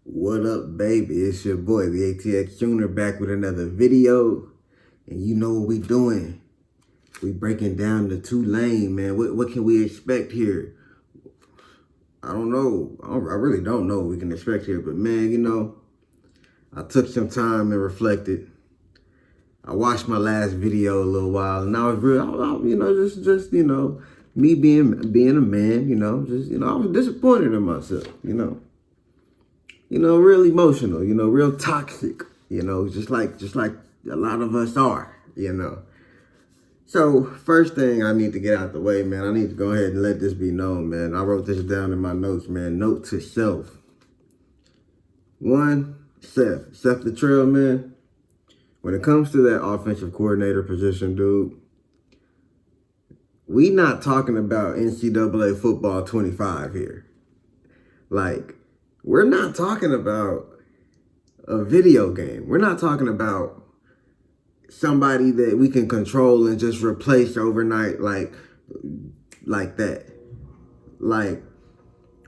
What up, baby? It's your boy, the ATX Junior, back with another video. And you know what we doing? We breaking down the Tulane, man. What can we expect here? I don't know. I really don't know what we can expect here. But, man, I took some time and reflected. I watched my last video a little while, and I was me being a man, I was disappointed in myself, real emotional, real toxic, just like a lot of us are. So first thing I need to get out the way, man, I need to go ahead and let this be known, man. I wrote this down in my notes, man. Note to self. One, Seth the Trail, man. When it comes to that offensive coordinator position, dude, we not talking about NCAA football 25 here. Like, we're not talking about a video game. We're not talking about somebody that we can control and just replace overnight like that. Like,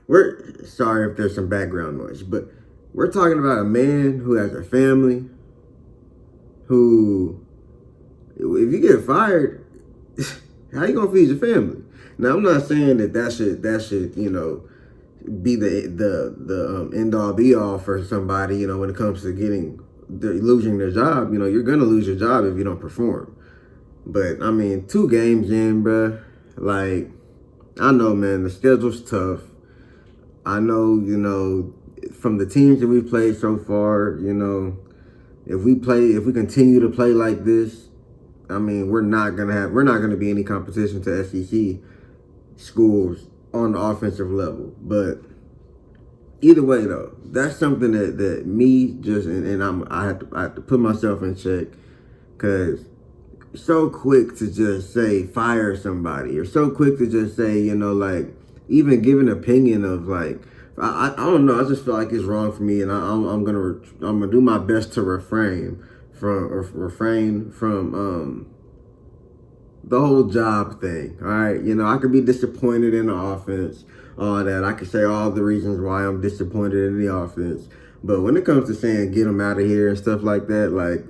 we're sorry if there's some background noise, but we're talking about a man who has a family, who, if you get fired, how you gonna feed your family? Now, I'm not saying that should be the end all be all for somebody, when it comes to losing their job. You're gonna lose your job if you don't perform. But I mean, 2 games in, bruh, like, I know, man, the schedule's tough. I know, from the teams that we've played so far, if we continue to play like this, I mean, we're not gonna be any competition to SEC schools on the offensive level. But either way, though, that's something that me just I have to put myself in check, because so quick to just say fire somebody, or so quick to just say, even give an opinion of, like, I don't know. I just feel like it's wrong for me, and I'm gonna do my best to refrain from the whole job thing. All right, I could be disappointed in the offense, all that. I could say all the reasons why I'm disappointed in the offense, but when it comes to saying get them out of here and stuff like that, like,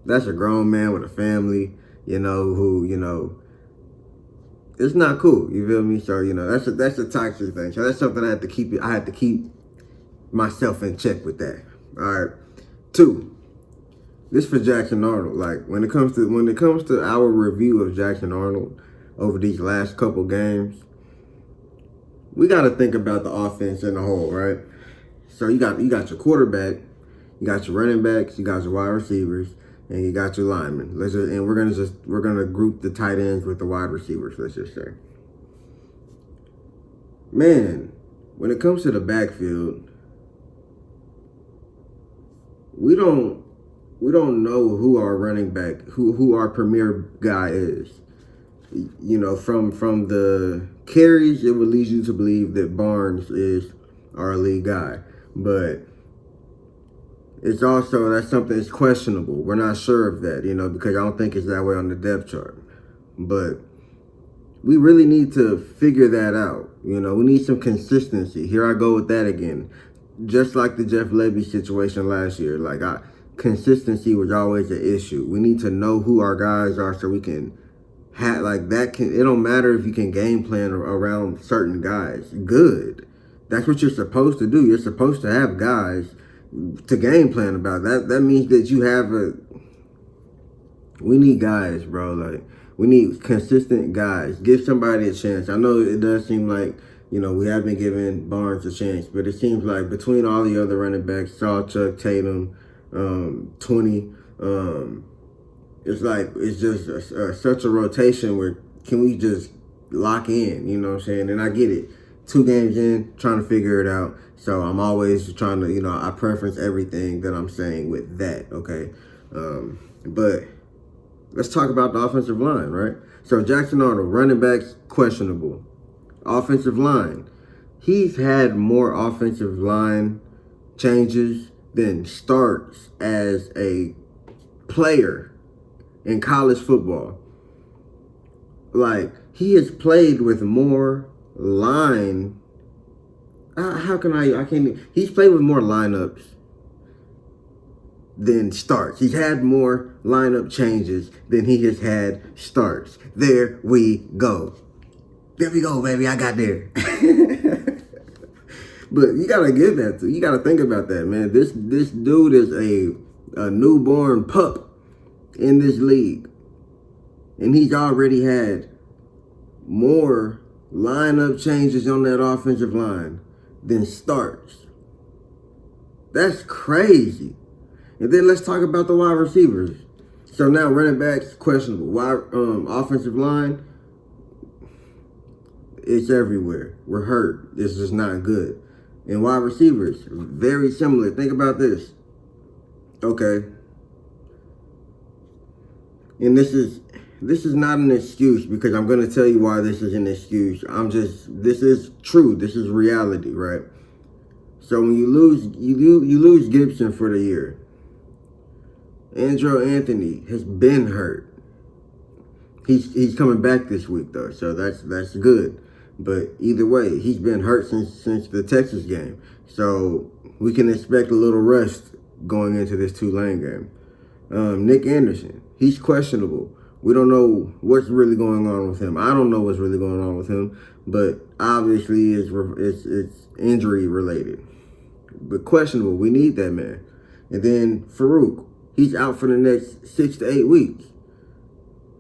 that's a grown man with a family, who it's not cool. You feel me? So, that's a toxic thing. So that's something I had to keep myself in check with that. All right. 2, this for Jackson Arnold. Like, when it comes to our review of Jackson Arnold over these last couple games, we got to think about the offense in the whole, right? So you got your quarterback, you got your running backs, you got your wide receivers, and you got your linemen. We're gonna group the tight ends with the wide receivers. Let's just say, man, when it comes to the backfield, we don't know who our running back, who our premier guy is. From the carries, it would lead you to believe that Barnes is our lead guy, but it's also, that's something that's questionable. We're not sure of that, because I don't think it's that way on the depth chart. But we really need to figure that out. We need some consistency. Here I go with that again. Just like the Jeff Lebby situation last year, consistency was always an issue. We need to know who our guys are so we can it don't matter if you can game plan around certain guys. Good. That's what you're supposed to do. You're supposed to have guys to game plan about. That means that we need guys, bro. Like, we need consistent guys. Give somebody a chance. I know it does seem like, we have been giving Barnes a chance, but it seems like between all the other running backs, Sawchuk, Tatum, 20, it's just such a rotation where, can we just lock in, you know what I'm saying? And I get it. 2 games in, trying to figure it out. So I'm always trying to, I preference everything that I'm saying with that, okay? But let's talk about the offensive line, right? So Jackson Arnold, running backs, questionable. Offensive line, he's had more offensive line changes than starts as a player in college football. Like, he has played with more line How can I can't. He's played with more lineups than starts. He's had more lineup changes than he has had starts. There we go. There we go, baby. I got there. But you gotta give that to. You gotta think about that, man. This dude is a newborn pup in this league, and he's already had more lineup changes on that offensive line than starts. That's crazy. And then let's talk about the wide receivers. So now running backs, questionable. Offensive line, it's everywhere. We're hurt. This is not good. And wide receivers, very similar. Think about this. Okay. And this is not an excuse, because I'm going to tell you why this is an excuse. This is true. This is reality, right? So when you lose Gibson for the year. Andrew Anthony has been hurt. He's coming back this week though, so that's good. But either way, he's been hurt since the Texas game. So we can expect a little rest going into this Tulane game. Nick Anderson, he's questionable. We don't know what's really going on with him. I don't know what's really going on with him, but obviously it's injury related. But questionable. We need that man. And then Farouk, he's out for the next 6 to 8 weeks.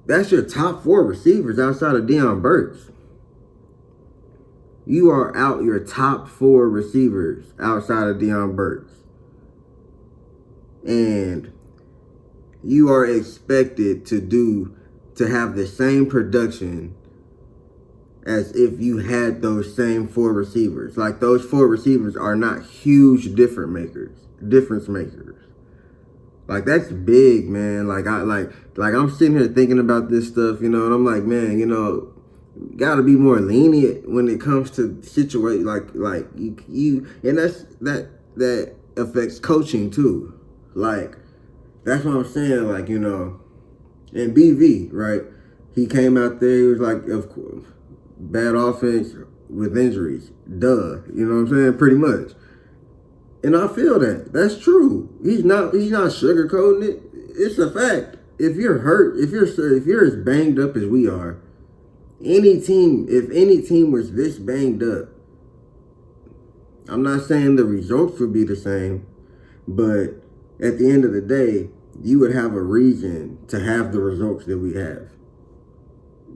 That's your top 4 receivers outside of Deion Burks. You are out your top 4 receivers outside of Deion Burks. And you are expected to have the same production as if you had those same 4 receivers. Like, those 4 receivers are not huge difference makers. Like, that's big, man. Like I'm sitting here thinking about this stuff, and I'm like, man, gotta be more lenient when it comes to situations like you, and that affects coaching too. Like, that's what I'm saying. Like, and BV, right? He came out there, he was like, of course, bad offense with injuries. Duh. You know what I'm saying? Pretty much. And I feel that. That's true. He's not sugarcoating it. It's a fact. If you're hurt, if you're as banged up as we are, if any team was this banged up, I'm not saying the results would be the same, but at the end of the day, you would have a reason to have the results that we have.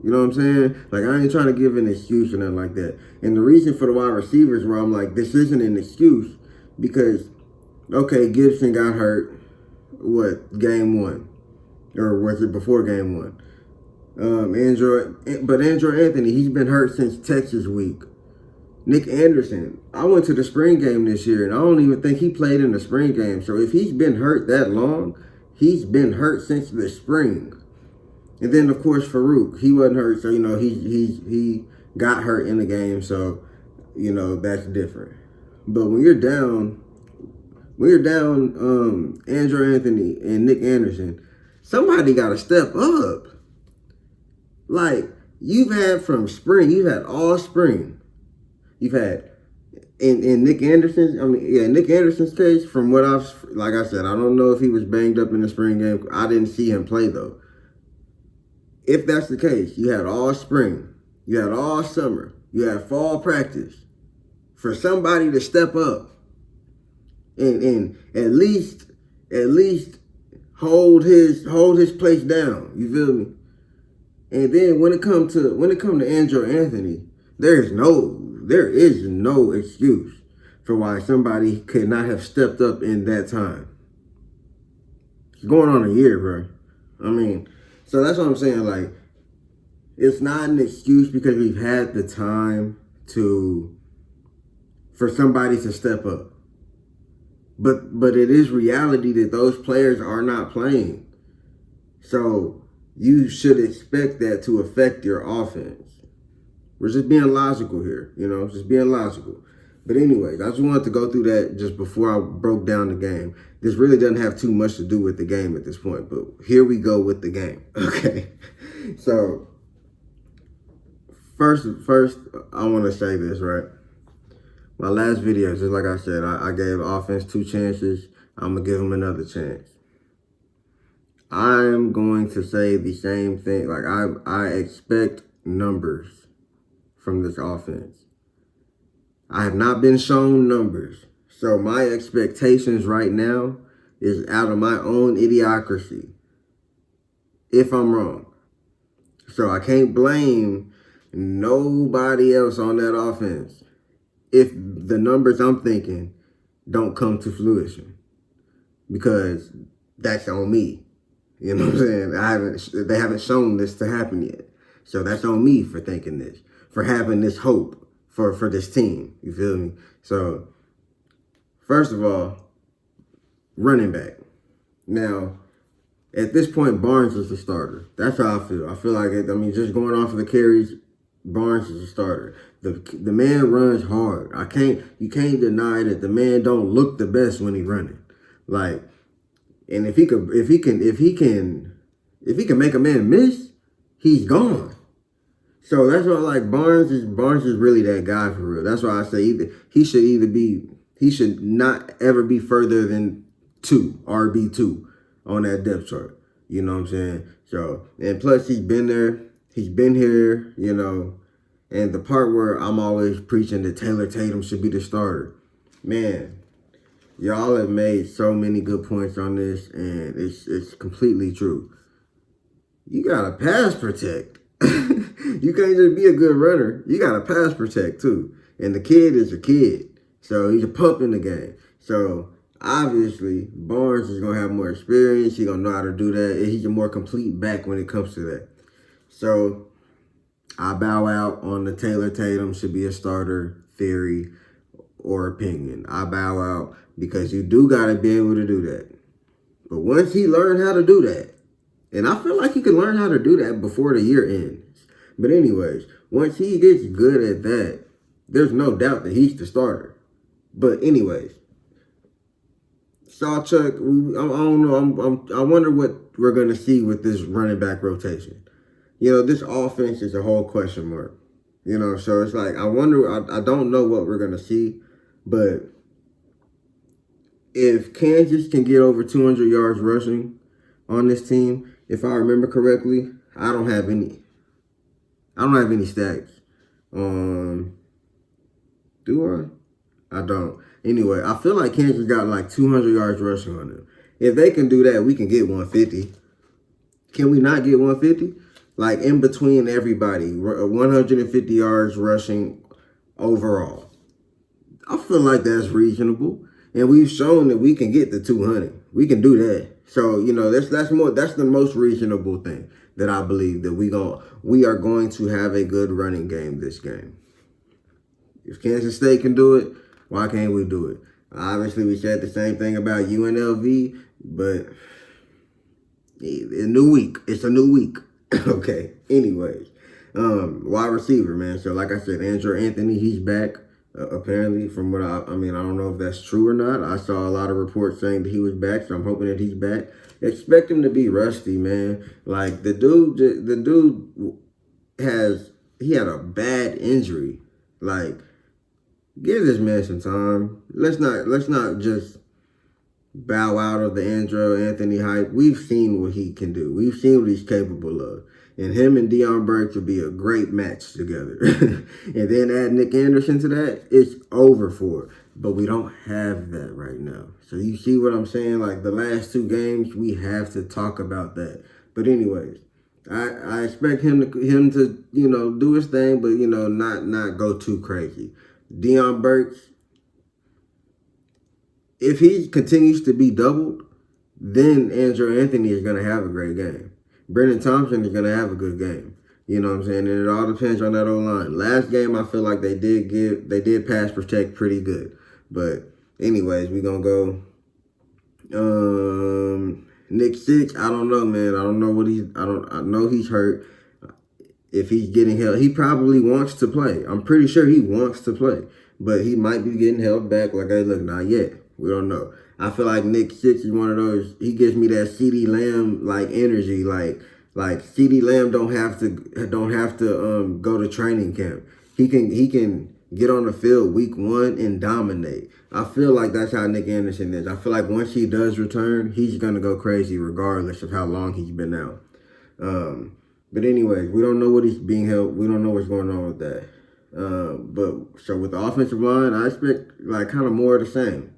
You know what I'm saying? Like, I ain't trying to give an excuse or nothing like that. And the reason for the wide receivers, where I'm like, this isn't an excuse, because, okay, Gibson got hurt, game 1? Or was it before game 1? Andrew Anthony, he's been hurt since Texas week. Nick Anderson, I went to the spring game this year, and I don't even think he played in the spring game. So if he's been hurt that long, he's been hurt since the spring. And then, of course, Farouk, he wasn't hurt, so, he got hurt in the game, so, that's different. But when you're down Andrew Anthony and Nick Anderson, somebody got to step up. Like, you've had all spring. You've had, in Nick Anderson's case, from what like I said, I don't know if he was banged up in the spring game. I didn't see him play, though. If that's the case, you had all spring, you had all summer, you had fall practice. For somebody to step up and at least hold his place down. You feel me? And then when it come to Andrew Anthony, there is no excuse for why somebody could not have stepped up in that time. It's going on a year, bro. I mean, so that's what I'm saying. Like, it's not an excuse, because we've had the time for somebody to step up. But it is reality that those players are not playing. So you should expect that to affect your offense. We're just being logical here, just being logical. But anyways, I just wanted to go through that just before I broke down the game. This really doesn't have too much to do with the game at this point, but here we go with the game. Okay. So first I want to say this, right? my last video, just like I said, I gave offense 2 chances. I'm going to give them another chance. I'm going to say the same thing. Like, I expect numbers from this offense. I have not been shown numbers. So my expectations right now is out of my own idiocracy, if I'm wrong. So I can't blame nobody else on that offense if the numbers I'm thinking don't come to fruition, because that's on me. You know what I'm saying? They haven't shown this to happen yet. So that's on me for thinking this, for having this hope for this team. You feel me? So, first of all, running back. Now, at this point, Barnes is the starter. That's how I feel. I feel like, just going off of the carries, Barnes is a starter. The man runs hard. You can't deny that the man don't look the best when he running. Like, and if he can make a man miss, he's gone. So that's why, like, Barnes is really that guy for real. That's why I say he should not ever be further than RB2 on that depth chart. You know what I'm saying? So, and plus he's been here, you know, and the part where I'm always preaching that Taylor Tatum should be the starter. Man, y'all have made so many good points on this, and it's completely true. You gotta pass protect. You can't just be a good runner. You gotta pass protect too. And the kid is a kid, so he's a pup in the game. So obviously Barnes is gonna have more experience. He's gonna know how to do that. He's a more complete back when it comes to that. So I bow out on the Taylor Tatum should be a starter theory or opinion. I bow out because you do got to be able to do that. But once he learned how to do that, and I feel like he can learn how to do that before the year ends. But anyways, once he gets good at that, there's no doubt that he's the starter. But anyways, Sawchuk, I don't know. I wonder what we're going to see with this running back rotation. You know, this offense is a whole question mark. You know, so it's like, I don't know what we're going to see. But if Kansas can get over 200 yards rushing on this team, if I remember correctly, I don't have any stats. Do I? I don't. Anyway, I feel like Kansas got like 200 yards rushing on them. If they can do that, we can get 150. Can we not get 150? Like, in between everybody, 150 yards rushing overall. I feel like that's reasonable. And we've shown that we can get the 200. We can do that. So, you know, that's the most reasonable thing that I believe, that we are going to have a good running game this game. If Kansas State can do it, why can't we do it? Obviously, we said the same thing about UNLV, but a new week. It's a new week. Okay. Anyways, wide receiver, man. So, like I said, Andrew Anthony, he's back. Apparently, from what I don't know if that's true or not. I saw a lot of reports saying that he was back, so I'm hoping that he's back. Expect him to be rusty, man. Like, the dude had a bad injury. Like, give this man some time. Let's not just bow out of the Andrew Anthony hype. We've seen what he can do. We've seen what he's capable of. And him and Deion Burks would be a great match together. And then add Nick Anderson to that, it's over for it. But we don't have that right now. So you see what I'm saying? Like, the last 2 games, we have to talk about that. But anyways, I expect him to, you know, do his thing, but, you know, not go too crazy. Deion Burks, if he continues to be doubled, then Andrew Anthony is going to have a great game. Brendan Thompson is going to have a good game. You know what I'm saying? And it all depends on that O-line. Last game, I feel like they did pass protect pretty good. But anyways, we're going to go Nick Six. I don't know, man. I don't know I know he's hurt. If he's getting held, he probably wants to play. I'm pretty sure he wants to play. But he might be getting held back. Like, hey, look, not yet. We don't know. I feel like Nick Six is one of those, he gives me that CeeDee Lamb like energy. Like CeeDee Lamb don't have to go to training camp. He can get on the field week 1 and dominate. I feel like that's how Nick Anderson is. I feel like once he does return, he's going to go crazy regardless of how long he's been out. But anyways, we don't know what he's being held. We don't know what's going on with that. But so with the offensive line, I expect like kind of more of the same.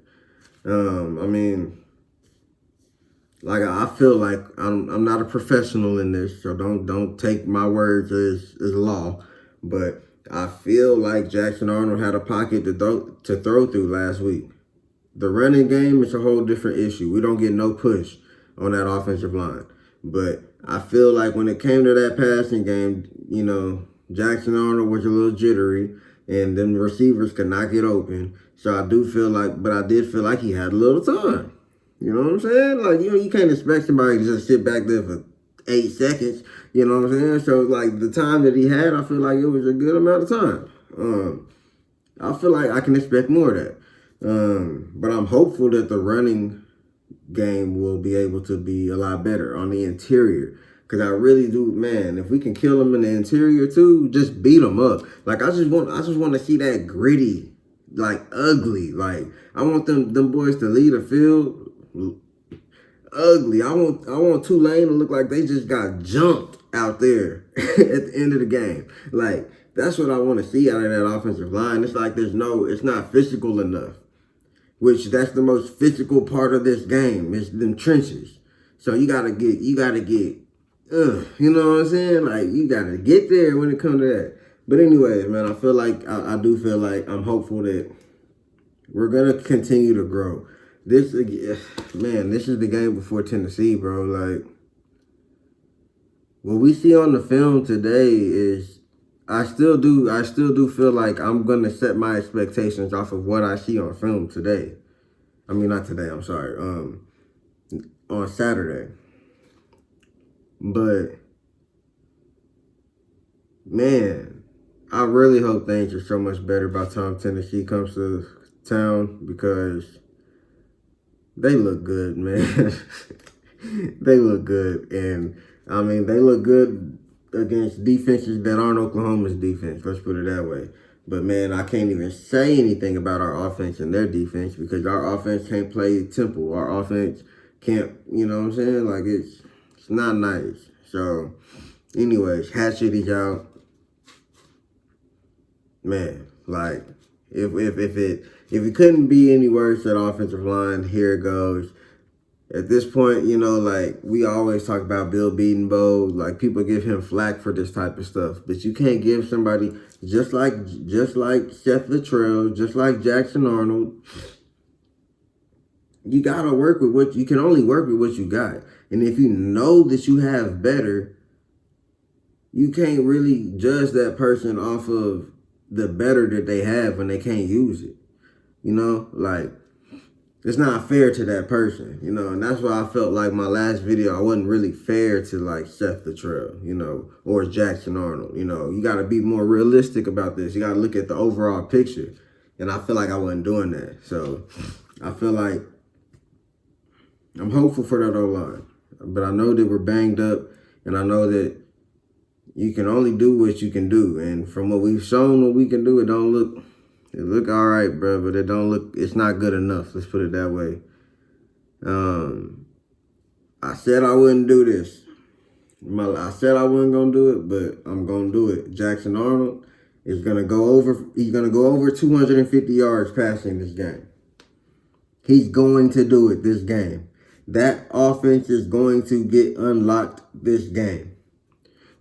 I mean, like I feel like I'm not a professional in this, so don't take my words as law. But I feel like Jackson Arnold had a pocket to throw through last week. The running game is a whole different issue. We don't get no push on that offensive line. But I feel like when it came to that passing game, you know, Jackson Arnold was a little jittery, and then the receivers could not get open. So I do feel like, but I did feel like he had a little time. You know what I'm saying? Like, you know, you can't expect somebody to just sit back there for 8 seconds. You know what I'm saying? So, like, the time that he had, I feel like it was a good amount of time. I feel like I can expect more of that. But I'm hopeful that the running game will be able to be a lot better on the interior. Because I really do, man, if we can kill them in the interior too, just beat them up. Like, I just want to see that gritty, like, ugly. Like, I want them boys to lead the field ugly. I want Tulane to look like they just got jumped out there at the end of the game. Like, that's what I want to see out of that offensive line. It's like it's not physical enough. Which that's the most physical part of this game. It's them trenches. So you gotta get, you know what I'm saying? Like, you gotta get there when it comes to that. But anyways, man, I feel like, I do feel like I'm hopeful that we're gonna continue to grow. This is the game before Tennessee, bro. Like, what we see on the film today is, I still do feel like I'm gonna set my expectations off of what I see on film today. I mean, not today, I'm sorry. On Saturday. But man, I really hope things are so much better by the time Tennessee comes to town, because they look good, man. They look good. And I mean, they look good against defenses that aren't Oklahoma's defense. Let's put it that way. But man, I can't even say anything about our offense and their defense, because our offense can't play tempo. Our offense can't, you know what I'm saying? Like, it's not nice. So, anyways, Hatchet out. Man, like, if it couldn't be any worse, that offensive line, here it goes. At this point, you know, like, we always talk about Bill Bedenbow. Like, people give him flack for this type of stuff. But you can't give somebody, just like Seth Littrell, just like Jackson Arnold, you gotta work with you can only work with what you got. And if you know that you have better, you can't really judge that person off of the better that they have when they can't use it. You know, like, it's not fair to that person, you know, and that's why I felt like my last video, I wasn't really fair to, like, Seth Littrell, you know, or Jackson Arnold. You know, you got to be more realistic about this. You got to look at the overall picture, and I feel like I wasn't doing that. So I feel like I'm hopeful for that O-line, but I know that we're banged up, and I know that you can only do what you can do, and from what we've shown what we can do, it look all right, bro, but it's not good enough. Let's put it that way. I said I wouldn't do this. I said I wasn't going to do it, but I'm going to do it. Jackson Arnold is going to go over, he's going to go over 250 yards passing this game. He's going to do it this game. That offense is going to get unlocked this game.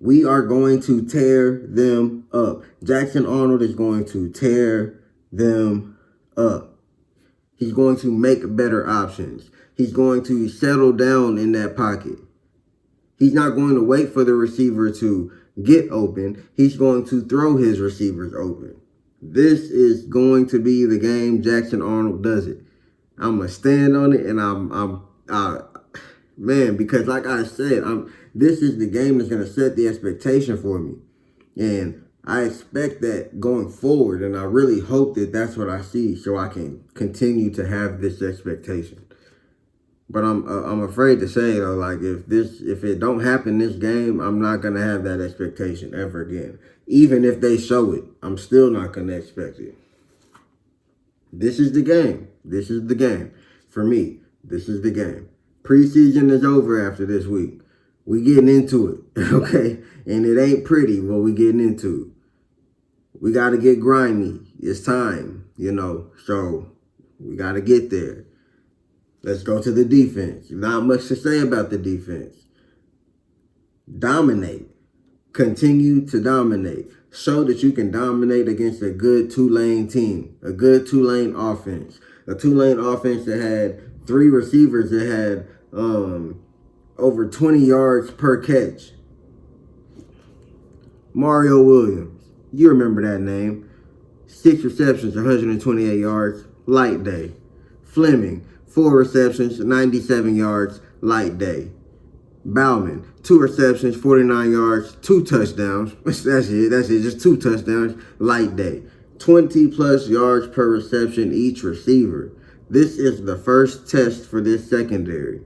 We are going to tear them up. Jackson Arnold is going to tear them up. He's going to make better options. He's going to settle down in that pocket. He's not going to wait for the receiver to get open. He's going to throw his receivers open. This is going to be the game Jackson Arnold does it. I'm going to stand on it, and man, because like I said, this is the game that's going to set the expectation for me. And I expect that going forward, and I really hope that that's what I see, so I can continue to have this expectation. But I'm afraid to say, though, like, if it don't happen this game, I'm not gonna have that expectation ever again. Even if they show it, I'm still not going to expect it. This is the game. This is the game. For me, this is the game. Preseason is over after this week. We getting into it, okay? And it ain't pretty what we getting into. We got to get grimy. It's time, so we got to get there. Let's go to the defense. Not much to say about the defense. Dominate. Continue to dominate. Show that you can dominate against a good Tulane team, a good Tulane offense. A Tulane offense that had 3 receivers that had over 20 yards per catch. Mario Williams, you remember that name. 6 receptions, 128 yards, light day. Fleming, 4 receptions, 97 yards, light day. Bauman, 2 receptions, 49 yards, 2 touchdowns. That's it. Just 2 touchdowns, light day. 20 plus yards per reception each receiver. This is the first test for this secondary.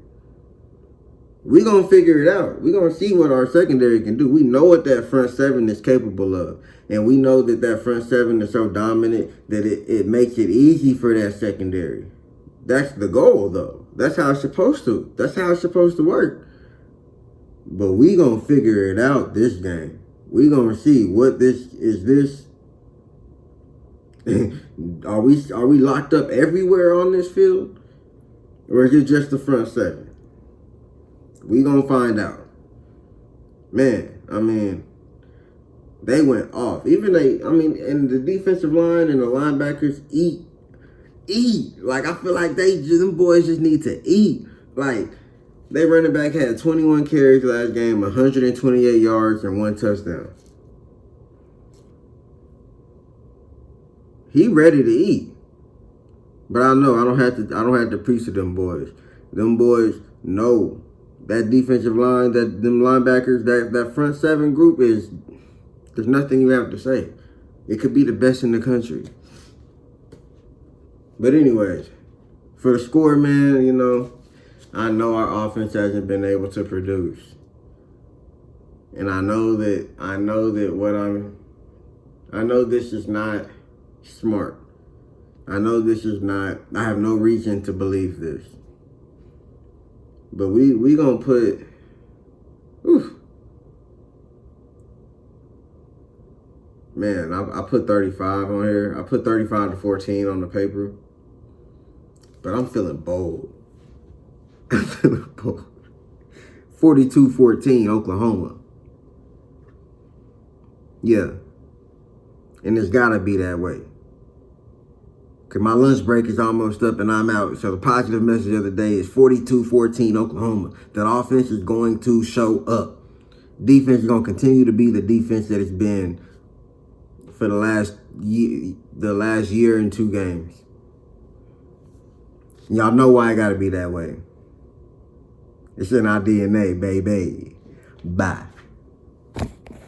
We're going to figure it out. We're going to see what our secondary can do. We know what that front 7 is capable of. And we know that front 7 is so dominant that it makes it easy for that secondary. That's the goal, though. That's how it's supposed to. That's how it's supposed to work. But we going to figure it out this game. We going to see what this is. Are we locked up everywhere on this field? Or is it just the front 7? We going to find out. Man, they went off. And the defensive line and the linebackers eat. Like, I feel like them boys just need to eat. Like, they running back had 21 carries last game, 128 yards, and 1 touchdown. He ready to eat. But I know I don't have to preach to them boys. Them boys know that defensive line, them linebackers, that front 7 group there's nothing you have to say. It could be the best in the country. But anyways, for the score, man, I know our offense hasn't been able to produce. And I know this is not smart. I know this is not, I have no reason to believe this. But we gonna put, man, I put 35 on here. I put 35-14 on the paper. But I'm feeling bold. I'm feeling bold. 42-14, Oklahoma. Yeah. And it's gotta be that way. Because my lunch break is almost up and I'm out. So the positive message of the day is 42-14 Oklahoma. That offense is going to show up. Defense is going to continue to be the defense that it's been for the last year and 2 games. Y'all know why it got to be that way. It's in our DNA, baby. Bye.